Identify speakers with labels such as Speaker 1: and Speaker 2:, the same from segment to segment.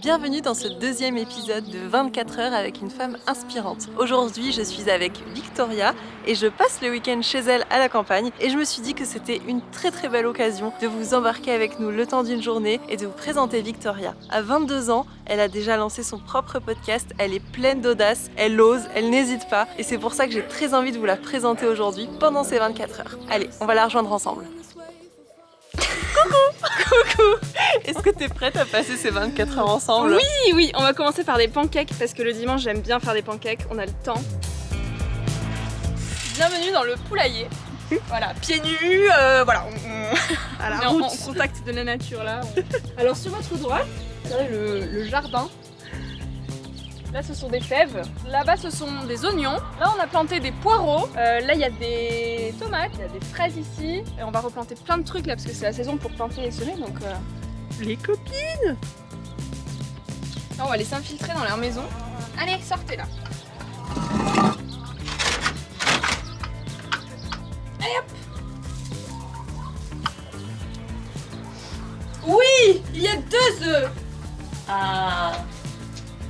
Speaker 1: Bienvenue dans ce deuxième épisode de 24 heures avec une femme inspirante. Aujourd'hui, je suis avec Victoria et je passe le week-end chez elle à la campagne et je me suis dit que c'était une très belle occasion de vous embarquer avec nous le temps d'une journée et de vous présenter Victoria. À 22 ans, elle a déjà lancé son propre podcast, elle est pleine d'audace, elle ose, elle n'hésite pas et c'est pour ça que j'ai très envie de vous la présenter aujourd'hui pendant ces 24 heures. Allez, on va la rejoindre ensemble. Coucou! Est-ce que t'es prête à passer ces 24 heures ensemble?
Speaker 2: Oui, on va commencer par des pancakes parce que le dimanche j'aime bien faire des pancakes, on a le temps. Bienvenue dans le poulailler. Voilà, pieds nus, voilà,
Speaker 1: À la
Speaker 2: on est
Speaker 1: route.
Speaker 2: en contact de la nature là. Alors sur votre droite, vous avez le jardin. Là ce sont des fèves, là-bas ce sont des oignons, là on a planté des poireaux, là il y a des tomates, il y a des fraises ici, et on va replanter plein de trucs là parce que c'est la saison pour planter et semer donc...
Speaker 1: Les copines!
Speaker 2: Là on va les s'infiltrer dans leur maison. Allez, sortez là. Allez hop. Oui, il y a 2 œufs.
Speaker 1: Ah!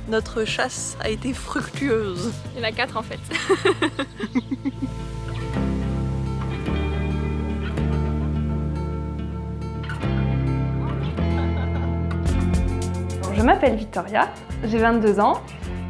Speaker 1: Notre chasse a été fructueuse.
Speaker 2: Il y en a 4 en fait. Je m'appelle Victoria, j'ai 22 ans.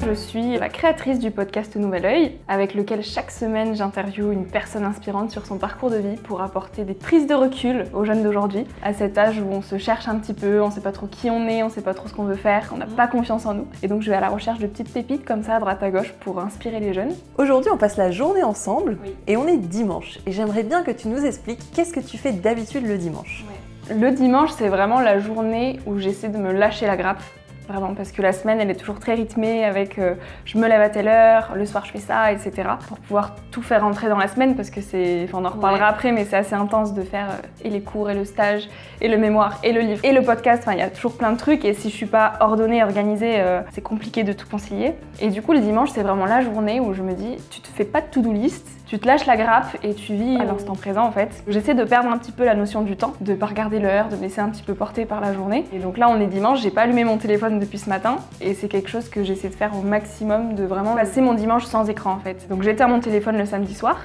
Speaker 2: Je suis la créatrice du podcast Nouvel Oeil, avec lequel chaque semaine j'interviewe une personne inspirante sur son parcours de vie pour apporter des prises de recul aux jeunes d'aujourd'hui, à cet âge où on se cherche un petit peu, on sait pas trop qui on est, on sait pas trop ce qu'on veut faire, on n'a pas confiance en nous. Et donc je vais à la recherche de petites pépites comme ça à droite à gauche pour inspirer les jeunes.
Speaker 3: Aujourd'hui, on passe la journée ensemble
Speaker 2: Oui.
Speaker 3: et on est dimanche. Et j'aimerais bien que tu nous expliques qu'est-ce que tu fais d'habitude le dimanche.
Speaker 2: Le dimanche, c'est vraiment la journée où j'essaie de me lâcher la grappe. Vraiment, parce que la semaine, elle est toujours très rythmée avec je me lève à telle heure, le soir je fais ça, etc. Pour pouvoir tout faire rentrer dans la semaine, parce que c'est... Enfin, on en reparlera après, mais c'est assez intense de faire et les cours, et le stage, et le mémoire, et le livre, et le podcast. Enfin, il y a toujours plein de trucs, et si je suis pas ordonnée, organisée, c'est compliqué de tout concilier. Et du coup, le dimanche, c'est vraiment la journée où je me dis, tu te fais pas de to-do list, tu te lâches la grappe et tu vis à l'instant présent en fait. J'essaie de perdre un petit peu la notion du temps, de pas regarder l'heure, de me laisser un petit peu porter par la journée. Et donc là on est dimanche, j'ai pas allumé mon téléphone depuis ce matin et c'est quelque chose que j'essaie de faire au maximum, de vraiment passer mon dimanche sans écran en fait. Donc j'éteins mon téléphone le samedi soir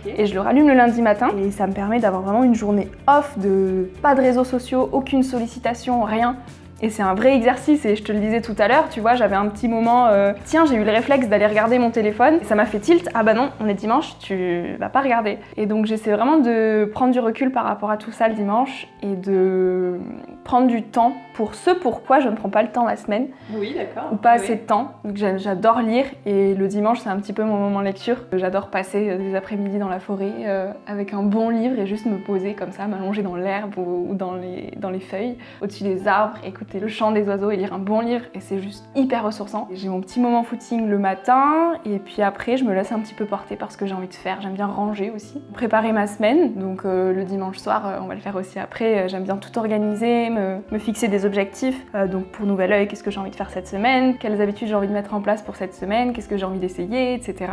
Speaker 2: et je le rallume le lundi matin et ça me permet d'avoir vraiment une journée off, de pas de réseaux sociaux, aucune sollicitation, rien. Et c'est un vrai exercice et je te le disais tout à l'heure, tu vois, j'avais un petit moment, tiens, j'ai eu le réflexe d'aller regarder mon téléphone et ça m'a fait tilt, ah bah non, on est dimanche, tu vas pas regarder. Et donc j'essaie vraiment de prendre du recul par rapport à tout ça le dimanche et de prendre du temps pour ce pourquoi je ne prends pas le temps la semaine
Speaker 1: Oui, d'accord.
Speaker 2: ou pas assez de temps. Donc j'adore lire et le dimanche c'est un petit peu mon moment lecture. J'adore passer des après-midi dans la forêt avec un bon livre et juste me poser comme ça, m'allonger dans l'herbe ou dans les feuilles, au-dessus des arbres, écouter le chant des oiseaux et lire un bon livre et c'est juste hyper ressourçant. J'ai mon petit moment footing le matin et puis après je me laisse un petit peu porter par ce que j'ai envie de faire. J'aime bien ranger aussi, préparer ma semaine, donc le dimanche soir on va le faire aussi après. J'aime bien tout organiser, me fixer des objectifs. Donc pour Nouvel Oeil, qu'est-ce que j'ai envie de faire cette semaine, quelles habitudes j'ai envie de mettre en place pour cette semaine, qu'est-ce que j'ai envie d'essayer, etc.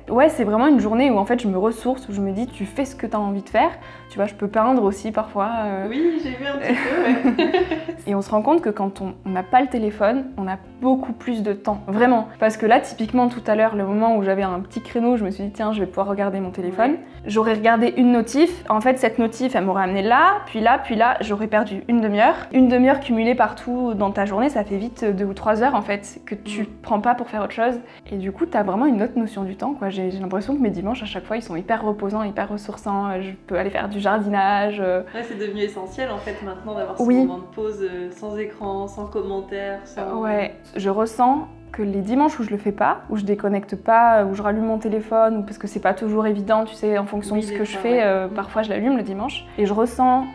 Speaker 2: Ouais, c'est vraiment une journée où en fait je me ressource, où je me dis tu fais ce que tu as envie de faire. Tu vois, je peux peindre aussi parfois.
Speaker 1: Oui, j'ai vu un petit peu, ouais.
Speaker 2: Et on se rend compte que quand on n'a pas le téléphone, on a beaucoup plus de temps, vraiment. Parce que là, typiquement tout à l'heure, le moment où j'avais un petit créneau, je me suis dit tiens, je vais pouvoir regarder mon téléphone. J'aurais regardé une notif, en fait cette notif, elle m'aurait amené là, puis là, j'aurais perdu une demi-heure. Une demi-heure cumulée partout dans ta journée, ça fait vite 2 ou 3 heures en fait, que tu prends pas pour faire autre chose. Et du coup, t'as vraiment une autre notion du temps, quoi. J'ai l'impression que mes dimanches, à chaque fois, ils sont hyper reposants, hyper ressourçants. Je peux aller faire du jardinage.
Speaker 1: Ouais, c'est devenu essentiel en fait maintenant d'avoir ce
Speaker 2: Oui.
Speaker 1: moment de pause sans écran, sans commentaires, sans...
Speaker 2: Ouais, je ressens que les dimanches où je le fais pas, où je déconnecte pas, où je rallume mon téléphone, ou parce que c'est pas toujours évident, tu sais, en fonction
Speaker 1: Oui,
Speaker 2: de ce
Speaker 1: des
Speaker 2: que
Speaker 1: fois,
Speaker 2: je fais,
Speaker 1: ouais.
Speaker 2: parfois je l'allume le dimanche, et je ressens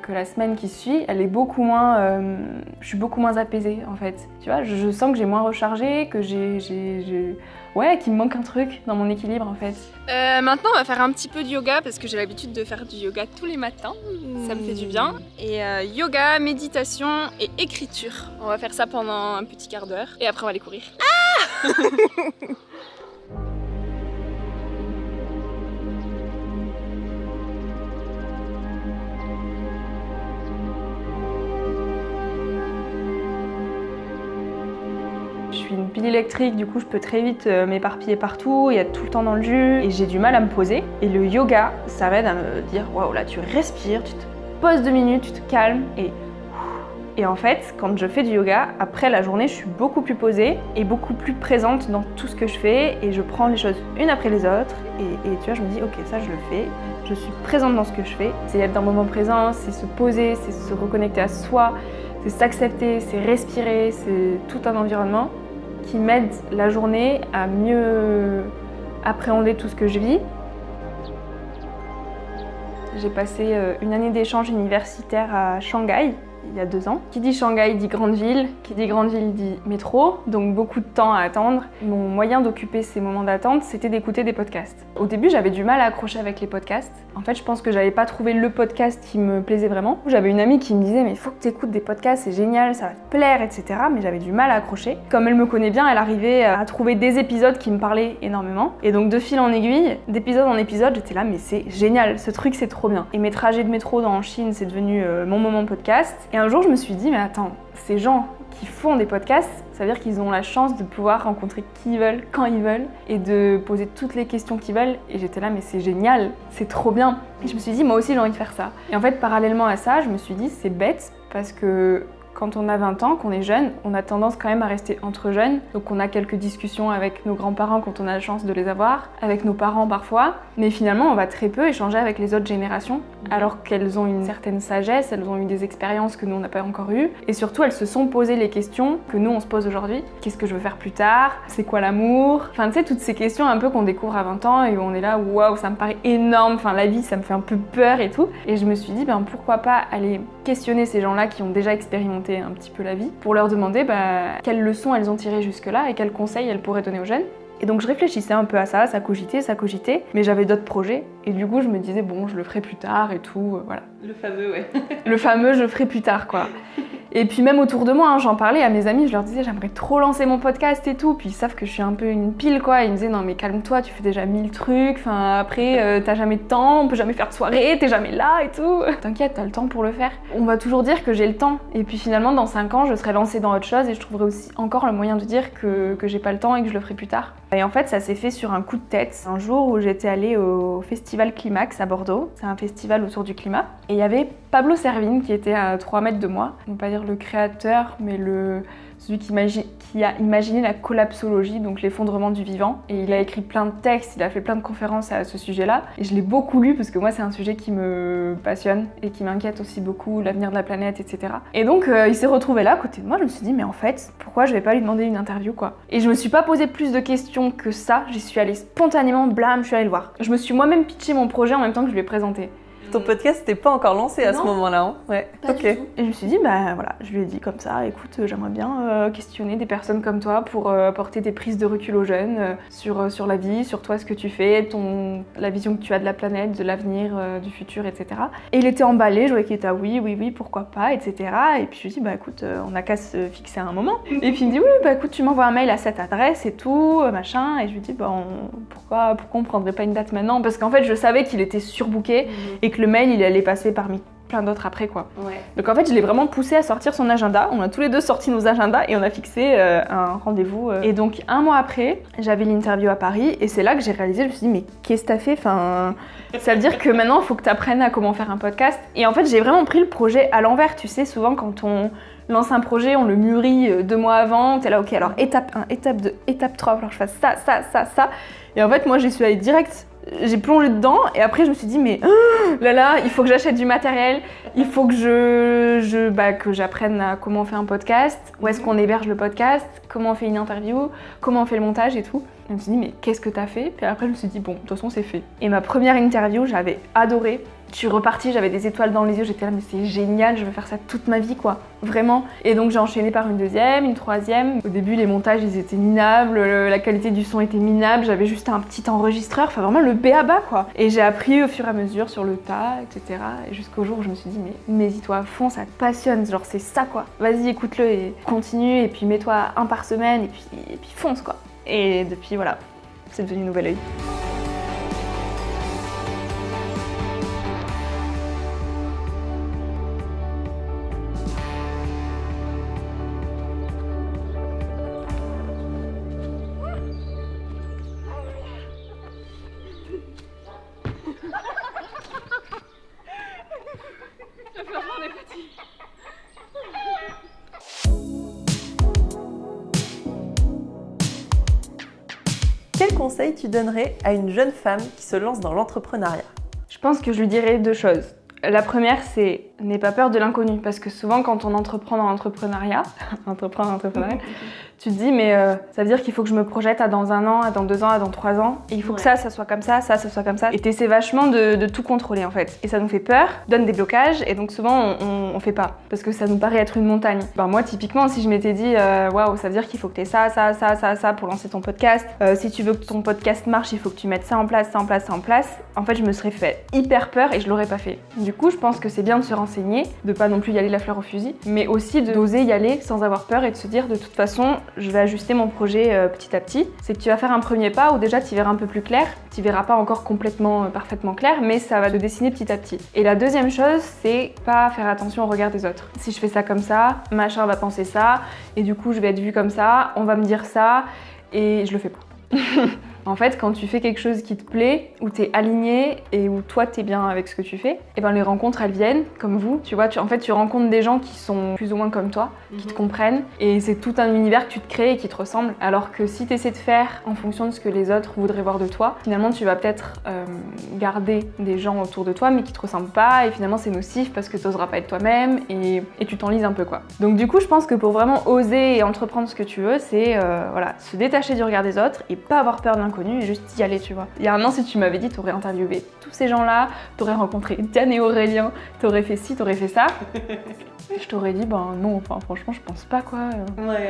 Speaker 2: que la semaine qui suit, elle est beaucoup moins, je suis beaucoup moins apaisée en fait. Tu vois, je sens que j'ai moins rechargé, que ouais, qu'il me manque un truc dans mon équilibre en fait. Maintenant, on va faire un petit peu de yoga parce que j'ai l'habitude de faire du yoga tous les matins. Ça me fait du bien. Et yoga, méditation et écriture. On va faire ça pendant un petit quart d'heure et après on va aller courir. Je suis une pile électrique, du coup je peux très vite m'éparpiller partout, il y a tout le temps dans le jus et j'ai du mal à me poser. Et le yoga, ça m'aide à me dire waouh, là tu respires, tu te poses 2 minutes, tu te calmes et en fait, quand je fais du yoga, après la journée, je suis beaucoup plus posée et beaucoup plus présente dans tout ce que je fais et je prends les choses une après les autres et tu vois, je me dis ok, ça je le fais, je suis présente dans ce que je fais. C'est être dans le moment présent, c'est se poser, c'est se reconnecter à soi, c'est s'accepter, c'est respirer, c'est tout un environnement qui m'aide la journée à mieux appréhender tout ce que je vis. J'ai passé une année d'échange universitaire à Shanghai, il y a 2 ans. Qui dit Shanghai dit grande ville, qui dit grande ville dit métro, donc beaucoup de temps à attendre. Mon moyen d'occuper ces moments d'attente, c'était d'écouter des podcasts. Au début, j'avais du mal à accrocher avec les podcasts. En fait, je pense que j'avais pas trouvé le podcast qui me plaisait vraiment. J'avais une amie qui me disait « mais il faut que tu écoutes des podcasts, c'est génial, ça va te plaire, etc. » Mais j'avais du mal à accrocher. Comme elle me connaît bien, elle arrivait à trouver des épisodes qui me parlaient énormément. Et donc de fil en aiguille, d'épisode en épisode, j'étais là « mais c'est génial, ce truc c'est trop bien ». Et mes trajets de métro en Chine, c'est devenu mon moment podcast. Et un jour, je me suis dit, mais attends, ces gens qui font des podcasts, ça veut dire qu'ils ont la chance de pouvoir rencontrer qui ils veulent, quand ils veulent, et de poser toutes les questions qu'ils veulent. Et j'étais là, mais c'est génial, c'est trop bien. Et je me suis dit, moi aussi, j'ai envie de faire ça. Et en fait, parallèlement à ça, je me suis dit, c'est bête, parce que quand on a 20 ans, qu'on est jeune, on a tendance quand même à rester entre jeunes. Donc on a quelques discussions avec nos grands-parents quand on a la chance de les avoir, avec nos parents parfois. Mais finalement, on va très peu échanger avec les autres générations, alors qu'elles ont une certaine sagesse, elles ont eu des expériences que nous, on n'a pas encore eues. Et surtout, elles se sont posées les questions que nous, on se pose aujourd'hui. Qu'est-ce que je veux faire plus tard? C'est quoi l'amour? Enfin, tu sais, toutes ces questions un peu qu'on découvre à 20 ans et où on est là, waouh, ça me paraît énorme. Enfin, la vie, ça me fait un peu peur et tout. Et je me suis dit, ben pourquoi pas aller questionner ces gens-là qui ont déjà expérimenté un petit peu la vie, pour leur demander quelles leçons elles ont tirées jusque-là et quels conseils elles pourraient donner aux jeunes. Et donc je réfléchissais un peu à ça cogitait, mais j'avais d'autres projets et du coup je me disais bon, je le ferai plus tard et tout, voilà.
Speaker 1: Le fameux, ouais.
Speaker 2: Le fameux je le ferai plus tard, quoi. Et puis même autour de moi, j'en parlais à mes amis, je leur disais j'aimerais trop lancer mon podcast et tout, puis ils savent que je suis un peu une pile, quoi. Ils me disaient non mais calme-toi, tu fais déjà 1000 trucs, enfin après t'as jamais de temps, on peut jamais faire de soirée, t'es jamais là et tout. T'inquiète, t'as le temps pour le faire. On va toujours dire que j'ai le temps, et puis finalement dans 5 ans je serai lancée dans autre chose et je trouverai aussi encore le moyen de dire que j'ai pas le temps et que je le ferai plus tard. Et en fait ça s'est fait sur un coup de tête, un jour où j'étais allée au festival Climax à Bordeaux, c'est un festival autour du climat, et il y avait Pablo Servigne qui était à 3 mètres de moi, on va pas dire le créateur, mais celui qui a imaginé la collapsologie, donc l'effondrement du vivant. Et il a écrit plein de textes, il a fait plein de conférences à ce sujet-là. Et je l'ai beaucoup lu parce que moi c'est un sujet qui me passionne et qui m'inquiète aussi beaucoup, l'avenir de la planète, etc. Et donc il s'est retrouvé là à côté de moi, je me suis dit mais en fait, pourquoi je vais pas lui demander une interview, quoi. Et je me suis pas posé plus de questions que ça, j'y suis allée spontanément, blam, je suis allée le voir. Je me suis moi-même pitché mon projet en même temps que je lui ai présenté.
Speaker 3: Ton podcast n'était pas encore lancé à ce moment-là, hein? Ouais.
Speaker 2: Pas du tout. Et je me suis dit, voilà, je lui ai dit comme ça, écoute, j'aimerais bien questionner des personnes comme toi pour apporter des prises de recul aux jeunes sur la vie, sur toi, ce que tu fais, la vision que tu as de la planète, de l'avenir, du futur, etc. Et il était emballé, je voyais qu'il était oui, pourquoi pas, etc. Et puis je lui ai dit, écoute, on n'a qu'à se fixer un moment. Et puis il me dit, oui, écoute, tu m'envoies un mail à cette adresse et tout, machin. Et je lui ai dit, pourquoi on prendrait pas une date maintenant? Parce qu'en fait, je savais qu'il était surbooké et que le mail, il allait passer parmi plein d'autres après, quoi.
Speaker 1: Ouais.
Speaker 2: Donc en fait, je l'ai vraiment poussé à sortir son agenda. On a tous les deux sorti nos agendas et on a fixé un rendez-vous. Et donc 1 mois après, j'avais l'interview à Paris et c'est là que j'ai réalisé, je me suis dit mais qu'est-ce que t'as fait? Enfin, ça veut dire que maintenant, il faut que t'apprennes à comment faire un podcast. Et en fait, j'ai vraiment pris le projet à l'envers. Tu sais, souvent quand on lance un projet, on le mûrit 2 mois avant. T'es là, ok, alors étape 1, étape 2, étape 3, alors je fasse ça. Et en fait, moi, j'y suis allée direct. J'ai plongé dedans et après je me suis dit mais là, il faut que j'achète du matériel, il faut que que j'apprenne à comment on fait un podcast, où est-ce qu'on héberge le podcast, comment on fait une interview, comment on fait le montage et tout. Et je me suis dit mais qu'est-ce que t'as fait? Puis après je me suis dit bon, de toute façon c'est fait. Et ma première interview, j'avais adoré. Je suis repartie, j'avais des étoiles dans les yeux, j'étais là mais c'est génial, je veux faire ça toute ma vie, quoi, vraiment. Et donc j'ai enchaîné par une deuxième, une troisième. Au début les montages ils étaient minables, la qualité du son était minable, j'avais juste un petit enregistreur, enfin vraiment le b.a.-ba, quoi. Et j'ai appris au fur et à mesure sur le tas, etc. Et jusqu'au jour où je me suis dit mais mets-y-toi à fond, ça te passionne, genre c'est ça, quoi. Vas-y, écoute-le et continue et puis mets-toi 1 par semaine et puis fonce, quoi. Et depuis voilà, c'est devenu Nouvel Oeil.
Speaker 3: Quel conseil tu donnerais à une jeune femme qui se lance dans l'entrepreneuriat?
Speaker 2: Je pense que je lui dirais 2 choses. La première, c'est n'aie pas peur de l'inconnu, parce que souvent quand on entreprend dans l'entrepreneuriat, tu te dis mais ça veut dire qu'il faut que je me projette à dans 1 an, à dans 2 ans, à dans 3 ans, et il faut que ça soit comme ça soit comme ça. Et t'essaies vachement de tout contrôler en fait. Et ça nous fait peur, donne des blocages, et donc souvent on fait pas, parce que ça nous paraît être une montagne. Moi typiquement, si je m'étais dit waouh, ça veut dire qu'il faut que t'aies ça pour lancer ton podcast, si tu veux que ton podcast marche, il faut que tu mettes ça en place, en fait je me serais fait hyper peur et je l'aurais pas fait. Du coup je pense que c'est bien de se renseigner, de pas non plus y aller la fleur au fusil, mais aussi d'oser y aller sans avoir peur et de se dire de toute façon je vais ajuster mon projet petit à petit. C'est que tu vas faire un premier pas où déjà tu verras un peu plus clair, tu verras pas encore complètement parfaitement clair, mais ça va te dessiner petit à petit. Et la deuxième chose, c'est pas faire attention au regard des autres. Si je fais ça comme ça, machin va penser ça, et du coup je vais être vue comme ça, on va me dire ça, et je le fais pas. En fait, quand tu fais quelque chose qui te plaît, où t'es aligné et où toi t'es bien avec ce que tu fais, et ben les rencontres elles viennent, comme vous, tu vois, tu rencontres des gens qui sont plus ou moins comme toi, qui te comprennent, et c'est tout un univers que tu te crées et qui te ressemble. Alors que si t'essaies de faire en fonction de ce que les autres voudraient voir de toi, finalement tu vas peut-être garder des gens autour de toi mais qui te ressemblent pas, et finalement c'est nocif parce que t'oseras pas être toi-même et tu t'enlises un peu quoi. Donc du coup je pense que pour vraiment oser et entreprendre ce que tu veux, c'est se détacher du regard des autres et pas avoir peur de l'inconnu et juste y aller, tu vois. Il y a 1 an, si tu m'avais dit t'aurais interviewé tous ces gens-là, t'aurais rencontré Diane et Aurélien, t'aurais fait ci, t'aurais fait ça, je t'aurais dit non, franchement je pense pas quoi.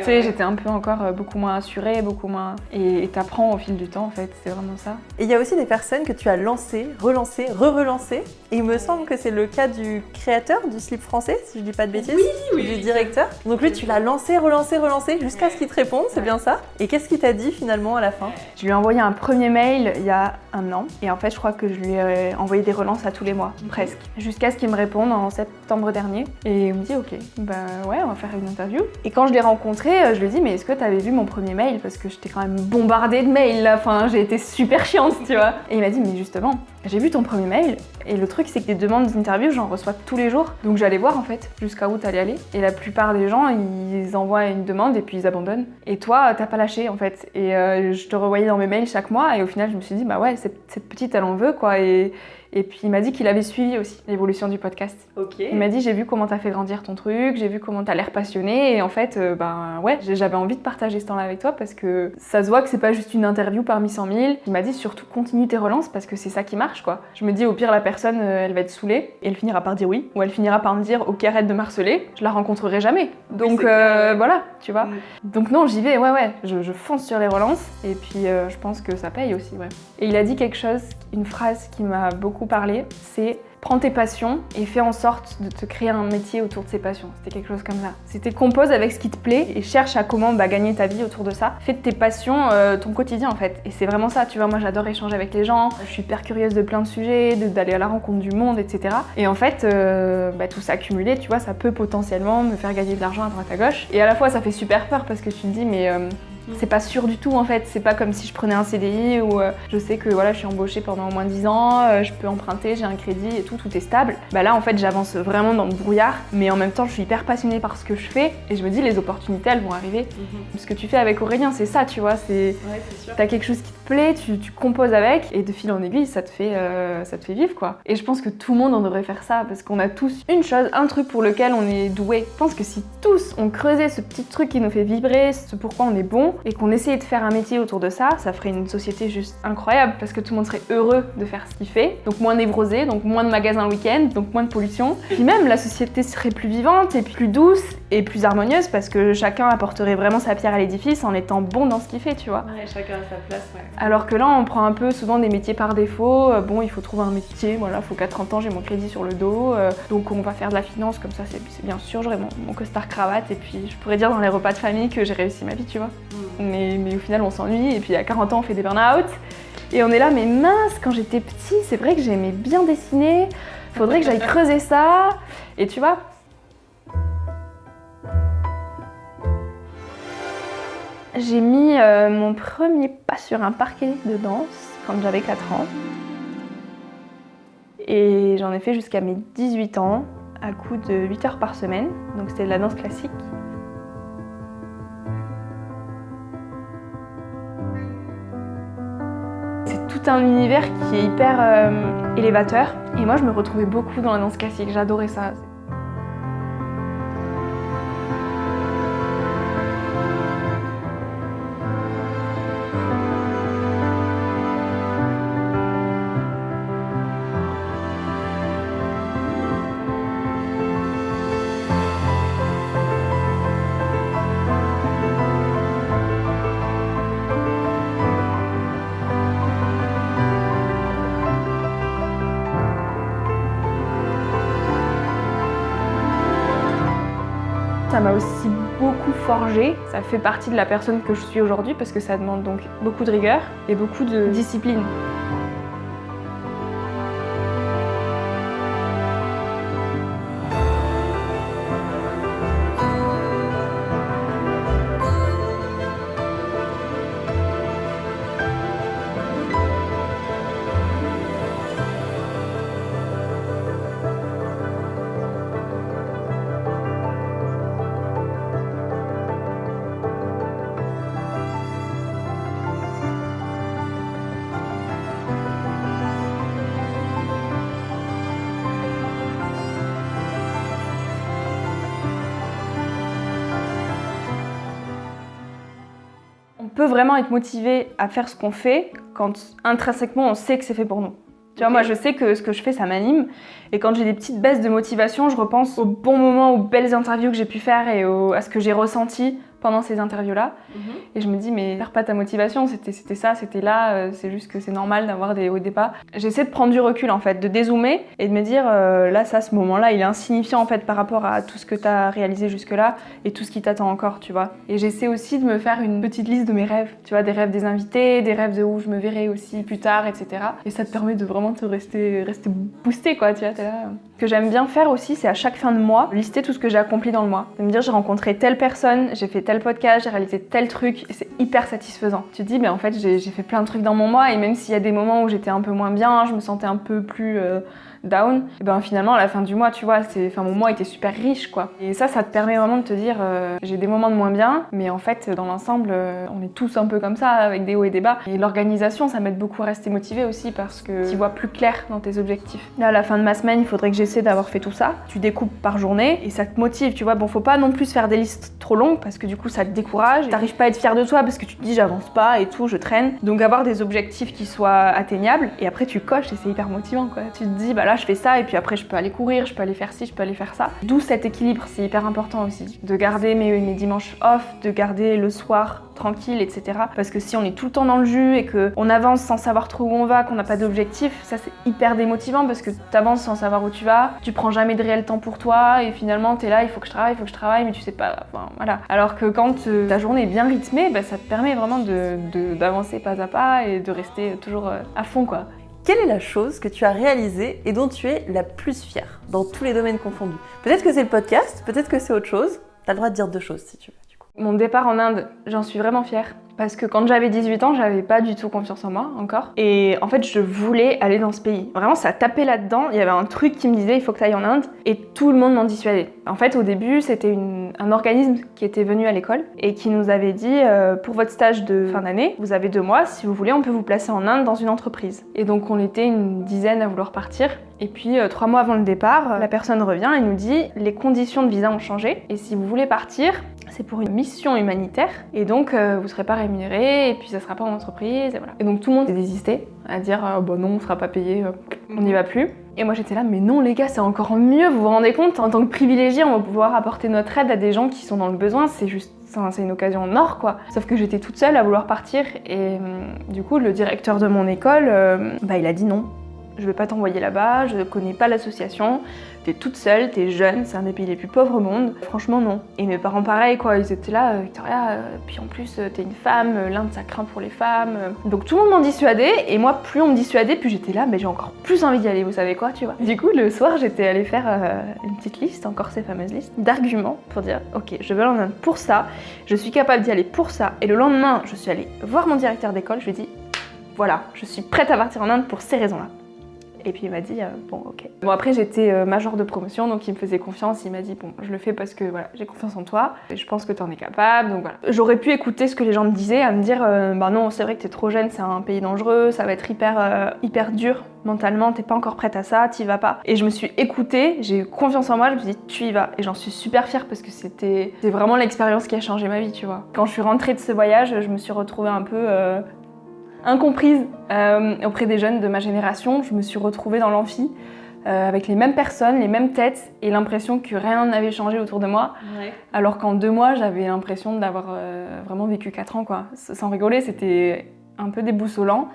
Speaker 2: Tu sais, j'étais un peu encore beaucoup moins assurée, beaucoup moins... Et t'apprends au fil du temps en fait, c'est vraiment ça.
Speaker 3: Et il y a aussi des personnes que tu as lancées, relancées, re-relancées, et il me semble que c'est le cas du créateur du slip français, si je dis pas de bêtises, du directeur. Donc lui tu l'as lancé, relancé jusqu'à ce qu'il te réponde, c'est bien ça? Et qu'est-ce qu'il t'a dit finalement à la fin?
Speaker 2: Je lui ai envoyé un premier mail il y a 1 an, et en fait je crois que je lui ai envoyé des relances à tous les mois, presque, jusqu'à ce qu'il me réponde en septembre dernier, et il me dit ok, ouais, on va faire une interview. Et quand je l'ai rencontré, je lui ai dit mais est-ce que t'avais vu mon premier mail, parce que j'étais quand même bombardée de mails là, j'ai été super chiante, tu vois. Et il m'a dit mais justement, j'ai vu ton premier mail, et le truc c'est que des demandes d'interview j'en reçois tous les jours, donc j'allais voir en fait jusqu'à où t'allais aller, et la plupart des gens ils envoient une demande et puis ils abandonnent, et toi t'as pas lâché en fait, et je te revoyais dans mes mails chaque mois, et au final je me suis dit bah ouais, cette petite elle en veut quoi, et puis il m'a dit qu'il avait suivi aussi l'évolution du podcast.
Speaker 3: Ok.
Speaker 2: Il m'a dit j'ai vu comment t'as fait grandir ton truc, j'ai vu comment t'as l'air passionné, et en fait ouais, j'avais envie de partager ce temps-là avec toi parce que ça se voit que c'est pas juste une interview parmi 100 000. Il m'a dit surtout continue tes relances parce que c'est ça qui marche quoi. Je me dis au pire la personne elle va être saoulée et elle finira par dire oui, ou elle finira par me dire ok arrête de me harceler, je la rencontrerai jamais. Donc voilà, tu vois. Donc non, j'y vais, ouais, je fonce sur les relances, et puis je pense que ça paye aussi, ouais. Et il a dit quelque chose, une phrase qui m'a beaucoup parlé, c'est prends tes passions et fais en sorte de te créer un métier autour de ces passions. C'était quelque chose comme ça. C'était compose avec ce qui te plaît et cherche à comment gagner ta vie autour de ça. Fais de tes passions ton quotidien en fait. Et c'est vraiment ça, tu vois, moi j'adore échanger avec les gens, je suis hyper curieuse de plein de sujets, d'aller à la rencontre du monde, etc. Et en fait, tout ça accumulé, tu vois, ça peut potentiellement me faire gagner de l'argent à droite à gauche. Et à la fois ça fait super peur parce que tu te dis mais... c'est pas sûr du tout en fait, c'est pas comme si je prenais un CDI où je sais que voilà, je suis embauchée pendant au moins 10 ans, je peux emprunter, j'ai un crédit et tout est stable. Là en fait j'avance vraiment dans le brouillard, mais en même temps je suis hyper passionnée par ce que je fais et je me dis les opportunités elles vont arriver. Ce que tu fais avec Aurélien c'est ça, tu vois, c'est t'as quelque chose qui te plaît, tu composes avec et de fil en aiguille ça te fait vivre quoi. Et je pense que tout le monde en devrait faire ça parce qu'on a tous une chose, un truc pour lequel on est doué. Je pense que si tous on creusait ce petit truc qui nous fait vibrer, ce pourquoi on est bon, et qu'on essayait de faire un métier autour de ça, ça ferait une société juste incroyable parce que tout le monde serait heureux de faire ce qu'il fait, donc moins névrosé, donc moins de magasins le week-end, donc moins de pollution. Puis même la société serait plus vivante et plus douce et plus harmonieuse parce que chacun apporterait vraiment sa pierre à l'édifice en étant bon dans ce qu'il fait, tu vois.
Speaker 1: Ouais, chacun a sa place, ouais.
Speaker 2: Alors que là on prend un peu souvent des métiers par défaut, il faut trouver un métier, voilà, faut qu'à 30 ans j'ai mon crédit sur le dos, donc on va faire de la finance comme ça, c'est bien sûr, j'aurai mon costard cravate et puis je pourrais dire dans les repas de famille que j'ai réussi ma vie, tu vois. Mais au final on s'ennuie et puis à 40 ans on fait des burn-out et on est là mais mince, quand j'étais petit c'est vrai que j'aimais bien dessiner, faudrait que j'aille creuser ça, et tu vois. J'ai mis mon premier pas sur un parquet de danse quand j'avais 4 ans et j'en ai fait jusqu'à mes 18 ans à coup de 8 heures par semaine, donc c'était de la danse classique. tout un univers qui est hyper élévateur. Et moi, je me retrouvais beaucoup dans la danse classique, j'adorais ça. Ça m'a aussi beaucoup forgée, ça fait partie de la personne que je suis aujourd'hui parce que ça demande donc beaucoup de rigueur et beaucoup de discipline. On peut vraiment être motivé à faire ce qu'on fait quand intrinsèquement on sait que c'est fait pour nous. Tu vois, moi je sais que ce que je fais ça m'anime et quand j'ai des petites baisses de motivation, je repense aux bons moments, aux belles interviews que j'ai pu faire et à ce que j'ai ressenti pendant ces interviews-là. Et je me dis, mais perds pas ta motivation, c'était ça, c'était là, c'est juste que c'est normal d'avoir des hauts et des bas. J'essaie de prendre du recul en fait, de dézoomer et de me dire, là, ça, ce moment-là, il est insignifiant en fait par rapport à tout ce que t'as réalisé jusque-là et tout ce qui t'attend encore, tu vois. Et j'essaie aussi de me faire une petite liste de mes rêves, tu vois, des rêves des invités, des rêves de où je me verrai aussi plus tard, etc. Et ça te permet de vraiment te rester boosté, quoi, tu vois, t'es là. Ce que j'aime bien faire aussi, c'est à chaque fin de mois, lister tout ce que j'ai accompli dans le mois. De me dire, j'ai rencontré telle personne, j'ai fait tel podcast, j'ai réalisé tel truc, et c'est hyper satisfaisant. Tu te dis, mais en fait, j'ai fait plein de trucs dans mon mois, et même s'il y a des moments où j'étais un peu moins bien, je me sentais un peu plus down, et ben finalement, à la fin du mois, tu vois, mon mois était super riche, quoi. Et ça te permet vraiment de te dire, j'ai des moments de moins bien, mais en fait, dans l'ensemble, on est tous un peu comme ça, avec des hauts et des bas. Et l'organisation, ça m'aide beaucoup à rester motivée aussi, parce que tu vois plus clair dans tes objectifs. Là, à la fin de ma semaine, il faudrait que j'essaie d'avoir fait tout ça. Tu découpes par journée, et ça te motive, tu vois. Bon, faut pas non plus faire des listes trop longues, parce que du coup, ça te décourage. T'arrives pas à être fier de toi, parce que tu te dis, j'avance pas et tout, je traîne. Donc avoir des objectifs qui soient atteignables, et après tu coches, et c'est hyper motivant, quoi. Tu te dis, bah là, je fais ça, et puis après, je peux aller courir, je peux aller faire ci, je peux aller faire ça. D'où cet équilibre, c'est hyper important aussi. De garder mes dimanches off, de garder le soir tranquille, etc. Parce que si on est tout le temps dans le jus et qu'on avance sans savoir trop où on va, qu'on n'a pas d'objectif, ça c'est hyper démotivant parce que t'avances sans savoir où tu vas, tu prends jamais de réel temps pour toi et finalement t'es là, il faut que je travaille, mais tu sais pas, enfin voilà. Alors que quand ta journée est bien rythmée, bah, ça te permet vraiment d'avancer pas à pas et de rester toujours à fond, quoi.
Speaker 3: Quelle est la chose que tu as réalisée et dont tu es la plus fière, dans tous les domaines confondus? Peut-être que c'est le podcast, peut-être que c'est autre chose. T'as le droit de dire deux choses si tu veux.
Speaker 2: Mon départ en Inde, j'en suis vraiment fière. Parce que quand j'avais 18 ans, j'avais pas du tout confiance en moi encore. Et en fait, je voulais aller dans ce pays. Vraiment, ça tapait là-dedans. Il y avait un truc qui me disait, il faut que tu ailles en Inde. Et tout le monde m'en dissuadait. En fait, au début, c'était un organisme qui était venu à l'école et qui nous avait dit, pour votre stage de fin d'année, vous avez 2 mois. Si vous voulez, on peut vous placer en Inde dans une entreprise. Et donc, on était une dizaine à vouloir partir. Et puis, 3 mois avant le départ, la personne revient et nous dit, les conditions de visa ont changé. Et si vous voulez partir, c'est pour une mission humanitaire et donc vous serez pas rémunéré et puis ça sera pas en entreprise et voilà. Et donc tout le monde a désisté à dire bah non, on sera pas payé, on n'y va plus. Et moi j'étais là, mais non les gars, c'est encore mieux, vous vous rendez compte, en tant que privilégié, on va pouvoir apporter notre aide à des gens qui sont dans le besoin, c'est juste, c'est une occasion en or quoi. Sauf que j'étais toute seule à vouloir partir et du coup le directeur de mon école, il a dit non. Je vais pas t'envoyer là-bas, je connais pas l'association, t'es toute seule, t'es jeune, c'est un des pays les plus pauvres au monde. Franchement, non. Et mes parents, pareil, quoi, ils étaient là, Victoria, puis en plus, t'es une femme, l'Inde, ça craint pour les femmes. Donc tout le monde m'en dissuadait, et moi, plus on me dissuadait, plus j'étais là, mais j'ai encore plus envie d'y aller, vous savez quoi, tu vois. Du coup, le soir, j'étais allée faire une petite liste, encore ces fameuses listes, d'arguments pour dire, ok, je veux aller en Inde pour ça, je suis capable d'y aller pour ça. Et le lendemain, je suis allée voir mon directeur d'école, je lui ai dit, voilà, je suis prête à partir en Inde pour ces raisons-là. Et puis il m'a dit bon ok. Bon après j'étais major de promotion donc il me faisait confiance, il m'a dit bon je le fais parce que voilà j'ai confiance en toi, et je pense que t'en es capable donc voilà. J'aurais pu écouter ce que les gens me disaient, à me dire bah non c'est vrai que t'es trop jeune, c'est un pays dangereux, ça va être hyper dur mentalement, t'es pas encore prête à ça, t'y vas pas. Et je me suis écoutée, j'ai eu confiance en moi, je me suis dit tu y vas. Et j'en suis super fière parce que c'est vraiment l'expérience qui a changé ma vie tu vois. Quand je suis rentrée de ce voyage, je me suis retrouvée un peu incomprise auprès des jeunes de ma génération. Je me suis retrouvée dans l'amphi avec les mêmes personnes, les mêmes têtes et l'impression que rien n'avait changé autour de moi. Ouais. Alors qu'en 2 mois, j'avais l'impression d'avoir vraiment vécu 4 ans quoi. Sans rigoler, c'était un peu déboussolant.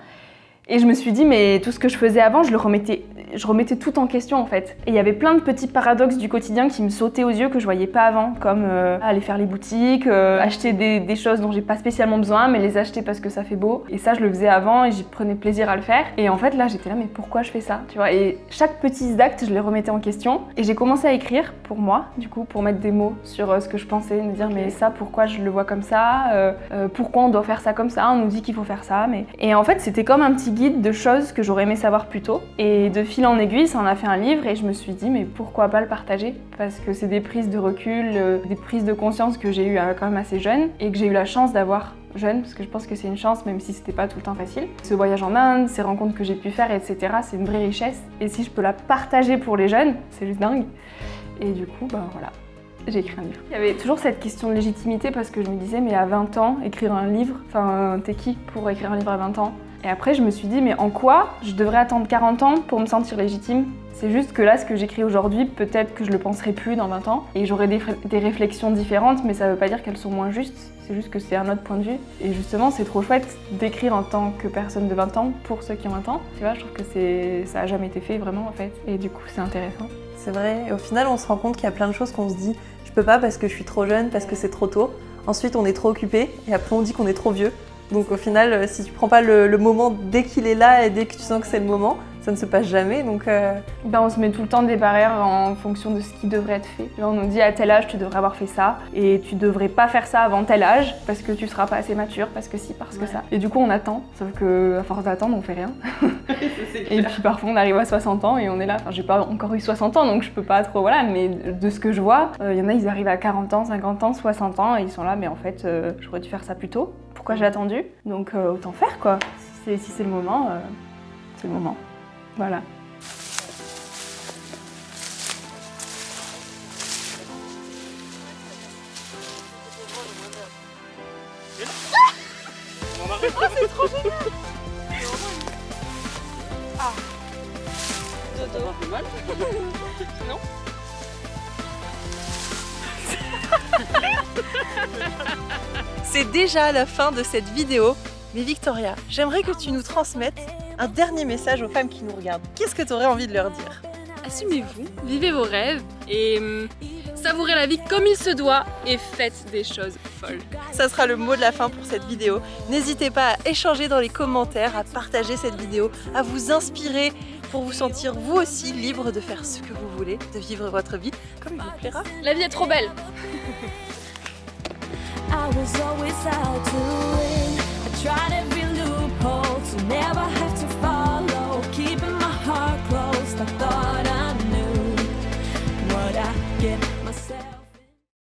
Speaker 2: Et je me suis dit, mais tout ce que je faisais avant, je remettais tout en question en fait. Et il y avait plein de petits paradoxes du quotidien qui me sautaient aux yeux que je voyais pas avant, comme aller faire les boutiques, acheter des choses dont j'ai pas spécialement besoin, mais les acheter parce que ça fait beau. Et ça, je le faisais avant et j'y prenais plaisir à le faire. Et en fait, là, j'étais là, mais pourquoi je fais ça, tu vois? Et chaque petit acte, je les remettais en question. Et j'ai commencé à écrire pour moi, du coup, pour mettre des mots sur ce que je pensais, me dire, mais ça, pourquoi je le vois comme ça? Pourquoi on doit faire ça comme ça? On nous dit qu'il faut faire ça, mais... Et en fait, c'était comme un petit guide de choses que j'aurais aimé savoir plus tôt. Et de fil en aiguille, ça en a fait un livre et je me suis dit mais pourquoi pas le partager? Parce que c'est des prises de recul, des prises de conscience que j'ai eues quand même assez jeune et que j'ai eu la chance d'avoir jeune, parce que je pense que c'est une chance même si c'était pas tout le temps facile. Ce voyage en Inde, ces rencontres que j'ai pu faire, etc. c'est une vraie richesse et si je peux la partager pour les jeunes, c'est juste dingue. Et du coup, bah voilà. J'ai écrit un livre. Il y avait toujours cette question de légitimité parce que je me disais mais à 20 ans, écrire un livre, enfin t'es qui pour écrire un livre à 20 ans? Et après je me suis dit mais en quoi je devrais attendre 40 ans pour me sentir légitime? C'est juste que là ce que j'écris aujourd'hui, peut-être que je le penserai plus dans 20 ans et j'aurai des réflexions différentes mais ça veut pas dire qu'elles sont moins justes, c'est juste que c'est un autre point de vue. Et justement c'est trop chouette d'écrire en tant que personne de 20 ans pour ceux qui ont 20 ans. Tu vois, je trouve que ça a jamais été fait vraiment en fait et du coup c'est intéressant.
Speaker 3: C'est vrai, et au final on se rend compte qu'il y a plein de choses qu'on se dit je peux pas parce que je suis trop jeune, parce que c'est trop tôt. Ensuite on est trop occupé et après on dit qu'on est trop vieux. Donc au final, si tu prends pas le moment dès qu'il est là et dès que tu sens que c'est le moment, ça ne se passe jamais. Donc
Speaker 2: on se met tout le temps des barrières en fonction de ce qui devrait être fait. On nous dit à tel âge tu devrais avoir fait ça et tu devrais pas faire ça avant tel âge parce que tu seras pas assez mature, parce que si, parce que ça. Et du coup on attend, sauf que à force d'attendre on fait rien. Et puis parfois on arrive à 60 ans et on est là. Enfin j'ai pas encore eu 60 ans donc je peux pas trop voilà, mais de ce que je vois, il y en a ils arrivent à 40 ans, 50 ans, 60 ans et ils sont là mais en fait j'aurais dû faire ça plus tôt. Pourquoi j'ai attendu? Donc autant faire quoi. Si c'est le moment, c'est le moment. Voilà.
Speaker 1: Oh, c'est trop génial! Ah! Dodo. Ça fait mal? Non? C'est déjà la fin de cette vidéo. Mais Victoria, j'aimerais que tu nous transmettes un dernier message aux femmes qui nous regardent. Qu'est-ce que tu aurais envie de leur dire?
Speaker 4: Assumez-vous, vivez vos rêves et savourez la vie comme il se doit et faites des choses folles.
Speaker 1: Ça sera le mot de la fin pour cette vidéo. N'hésitez pas à échanger dans les commentaires, à partager cette vidéo, à vous inspirer pour vous sentir vous aussi libre de faire ce que vous voulez, de vivre votre vie comme il vous plaira.
Speaker 4: La vie est trop belle.
Speaker 5: I was always out to win. I tried everything.